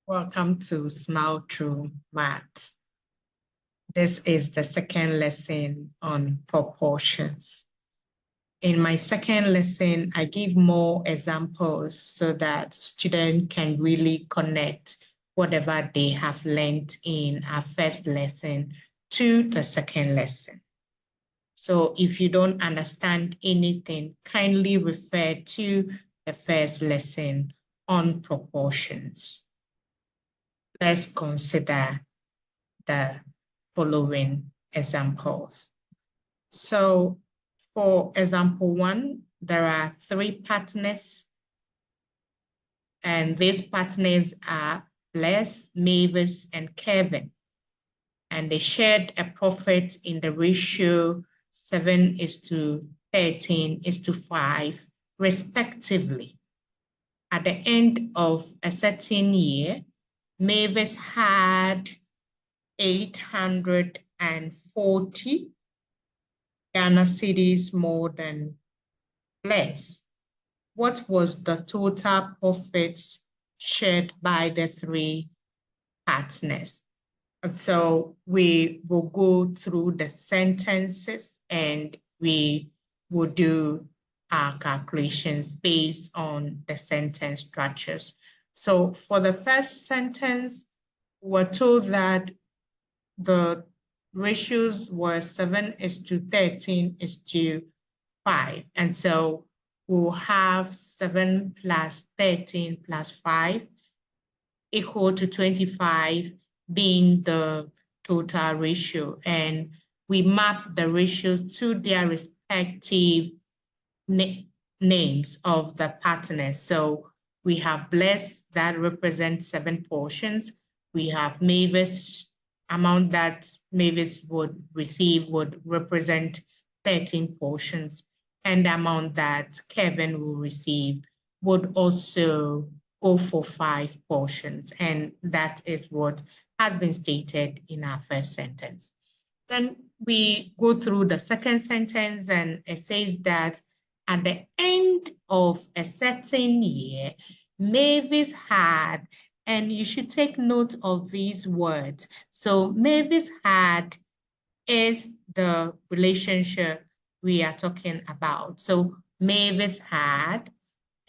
Welcome to Smile Through Math. This is the second lesson on proportions. In my second lesson, I give more examples so that students can really connect whatever they have learned in our first lesson to the second lesson. So if you don't understand anything, kindly refer to the first lesson on proportions. Let's consider the following examples. So for example 1, there are 3 partners, and these partners are Bless, Mavis, and Kevin. And they shared a profit in the ratio 7:13:5, respectively. At the end of a certain year, Mavis had 840 Ghana cedis more than Bless. What was the total profits shared by the 3 partners? And so we will go through the sentences and we will do our calculations based on the sentence structures. So for the first sentence, we're told that the ratios were 7:13:5. And so we'll have 7 plus 13 plus 5 equal to 25 being the total ratio. And we map the ratios to their respective names of the partners. So we have Bless that represents 7 portions. We have Mavis, amount that Mavis would receive would represent 13 portions, and the amount that Kevin will receive would also go for 5 portions. And that is what has been stated in our first sentence. Then we go through the second sentence, and it says that at the end of a certain year, Mavis had, and you should take note of these words. So Mavis had is the relationship we are talking about. So Mavis had,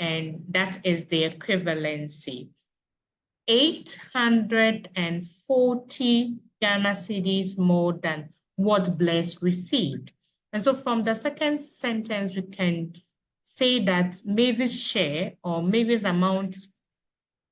and that is the equivalency. 840 Ghana cedis more than what Bless received. And so from the second sentence, we can say that Mavis' share or Mavis' amount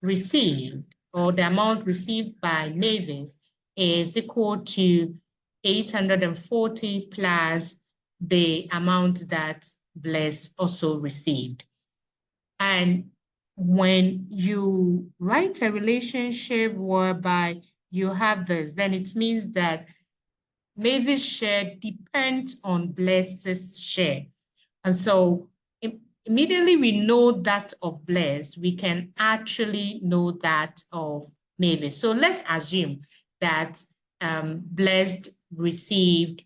received, or the amount received by Mavis, is equal to 840 plus the amount that Bless also received. And when you write a relationship whereby you have this, then it means that Mavis' share depends on Bless's share. And so immediately we know that of Bless, we can actually know that of Mavis. So let's assume that Blessed received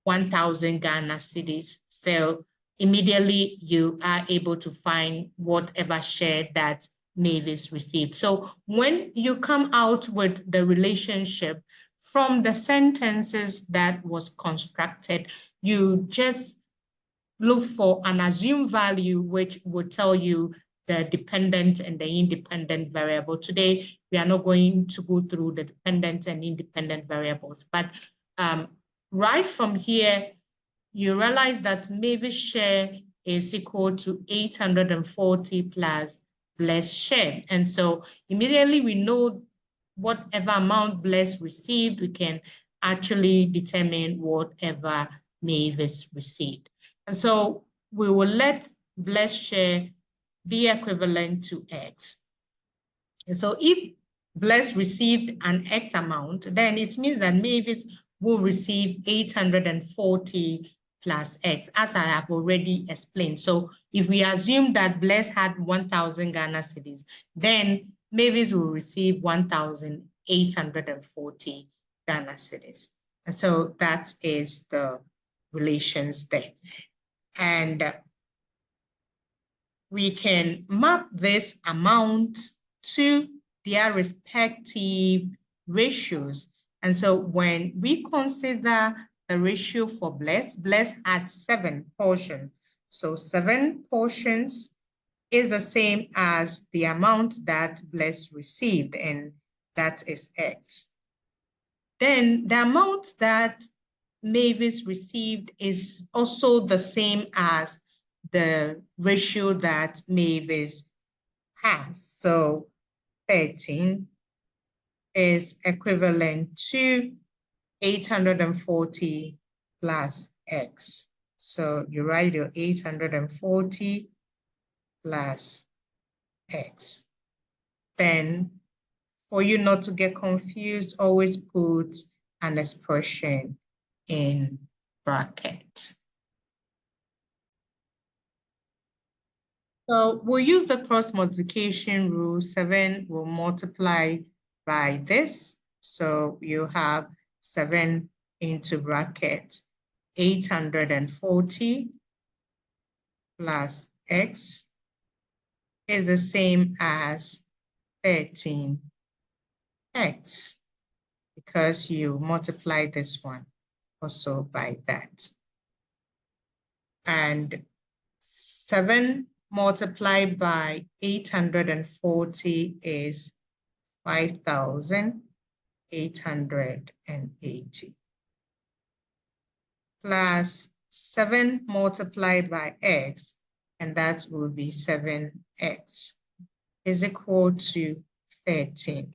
1,000 Ghana cedis. So immediately you are able to find whatever share that Mavis received. So when you come out with the relationship from the sentences that was constructed, you just look for an assumed value, which will tell you the dependent and the independent variable. Today, we are not going to go through the dependent and independent variables, but right from here, you realize that Mavis' share is equal to 840 plus Bless share. And so immediately we know whatever amount Bless received, we can actually determine whatever Mavis received. And so we will let Bless share be equivalent to X. And so if Bless received an X amount, then it means that Mavis will receive 840 plus X, as I have already explained. So if we assume that Bless had 1,000 Ghana cedis, then Mavis will receive 1,840 Ghana cedis. And so that is the relations there. And we can map this amount to their respective ratios. And so when we consider the ratio for Bless had 7 portions. So 7 portions is the same as the amount that Bless received, and that is X. Then the amount that Mavis received is also the same as the ratio that Mavis has. So 13 is equivalent to 840 plus X. So you write your 840 plus X. Then for you not to get confused, always put an expression in bracket. So we'll use the cross multiplication rule. 7 will multiply by this. So you have 7 into bracket 840 plus X is the same as 13X, because you multiply this one also by that. And 7 multiplied by 840 is 5,880. Plus 7 multiplied by X, and that will be 7X, is equal to 13X.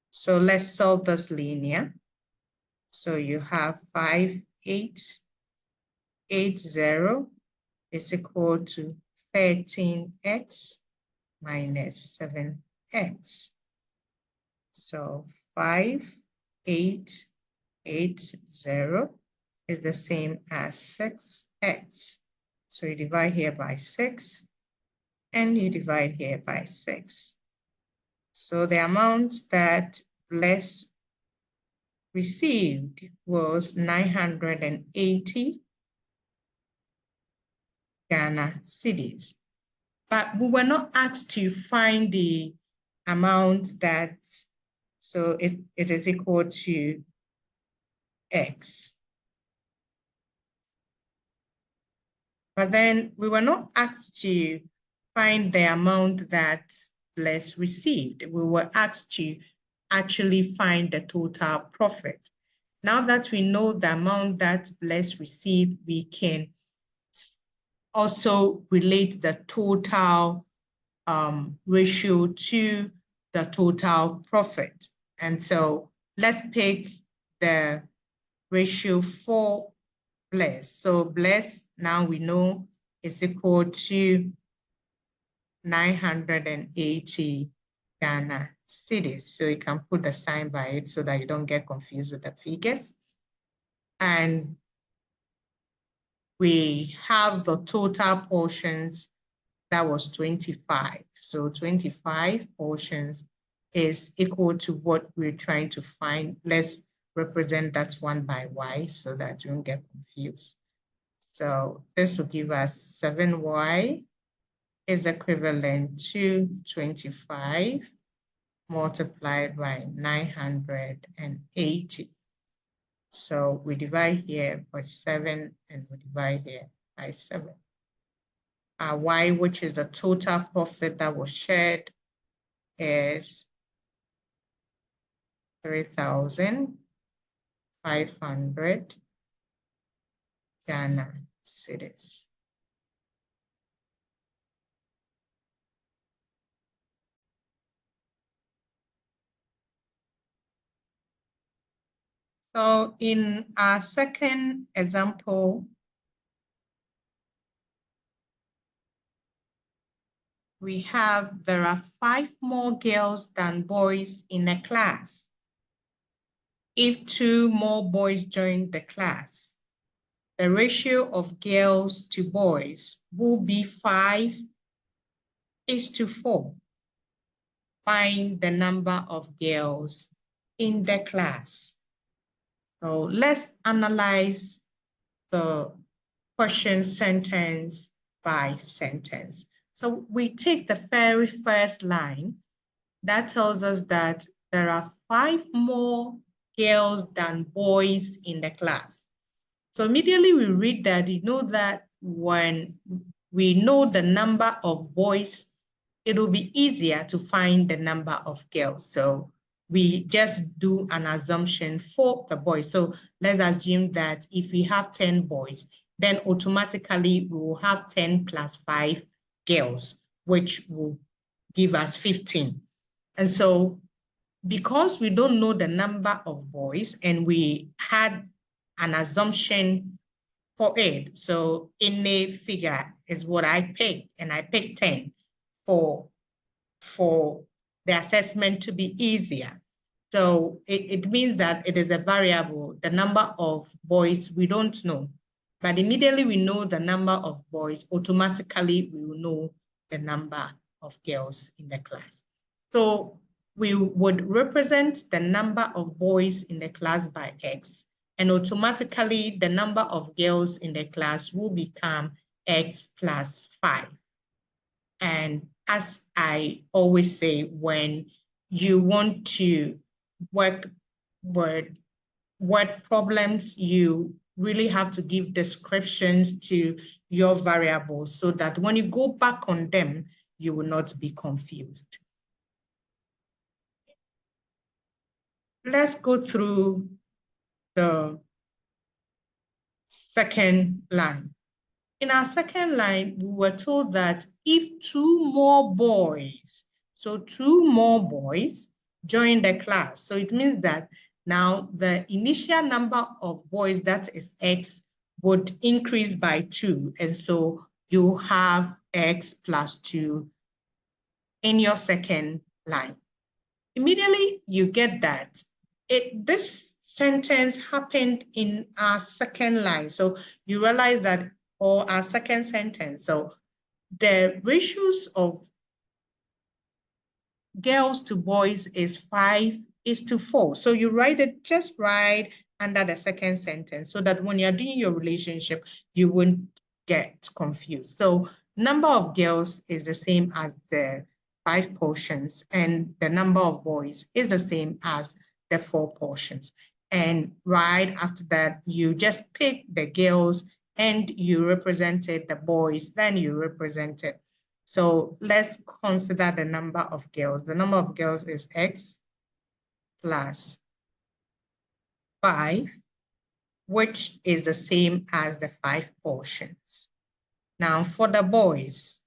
So let's solve this linear. So you have 5,880 is equal to 13X minus 7X. So 5,880 is the same as 6X. So you divide here by 6 and you divide here by 6. So the amount that Bless received was 980 Ghana cedis. But we were not asked to find the amount that, so it is equal to X. But then we were not asked to find the amount that Bless received. We were asked to actually find the total profit. Now that we know the amount that Bless received, we can also relate the total ratio to the total profit. And so let's pick the ratio for Bless. So Bless, now we know, is equal to 980 Ghana cedis. So you can put the sign by it so that you don't get confused with the figures. And we have the total portions, that was 25. So 25 portions is equal to what we're trying to find. Let's represent that one by Y so that you don't get confused. So this will give us 7Y is equivalent to 25 multiplied by 980. So we divide here by 7 and we divide here by 7. Our Y, which is the total profit that was shared, is 3,500 Ghana cedis. So in our second example, we have, there are 5 more girls than boys in a class. If 2 more boys join the class, the ratio of girls to boys will be 5:4. Find the number of girls in the class. So let's analyze the question sentence by sentence. So we take the very first line. That tells us that there are 5 more girls than boys in the class. So immediately we read that, you know that when we know the number of boys, it will be easier to find the number of girls. So we just do an assumption for the boys. So let's assume that if we have 10 boys, then automatically we will have 10 plus 5 girls, which will give us 15. And so because we don't know the number of boys and we had an assumption for it, so in a figure is what I picked, and I picked 10 for the assessment to be easier. So it means that it is a variable. The number of boys we don't know, but immediately we know the number of boys, automatically we will know the number of girls in the class. So we would represent the number of boys in the class by X, and automatically the number of girls in the class will become X plus 5. And as I always say, when you want to work with word problems, you really have to give descriptions to your variables so that when you go back on them, you will not be confused. Let's go through the second line. In our second line, we were told that if 2 more boys, so 2 more boys join the class, so it means that now the initial number of boys, that is X, would increase by 2. And so you have X plus 2 in your second line. Immediately you get that this sentence happened in our second line. So you realize that, or our second sentence. So the ratios of girls to boys is 5:4. So you write it just right under the second sentence so that when you're doing your relationship, you won't get confused. So number of girls is the same as the 5 portions, and the number of boys is the same as the 4 portions. And right after that, you just pick the girls and you represented the boys, then you represented. So let's consider the number of girls. The number of girls is X plus 5, which is the same as the 5 portions. Now for the boys,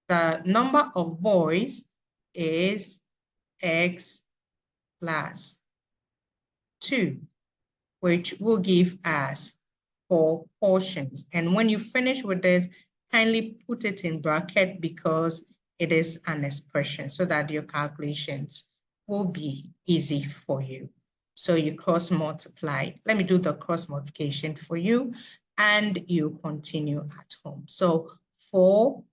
the number of boys is X plus 2, which will give us 4 portions. And when you finish with this, kindly put it in bracket because it is an expression so that your calculations will be easy for you. So you cross multiply. Let me do the cross multiplication for you and you continue at home. So 4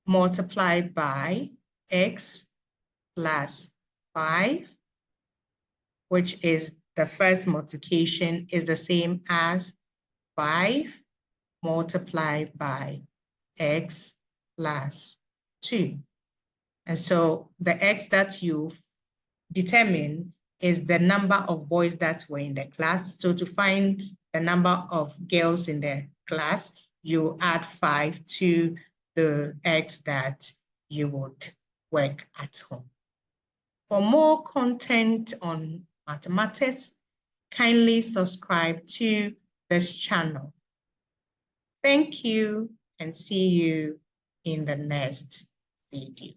multiplied by X plus 5, which is the first multiplication, is the same as 5 multiplied by X plus 2. And so the X that you've determined is the number of boys that were in the class. So to find the number of girls in the class, you add 5 to the X that you would work at home. For more content on mathematics, kindly subscribe to this channel. Thank you and see you in the next video.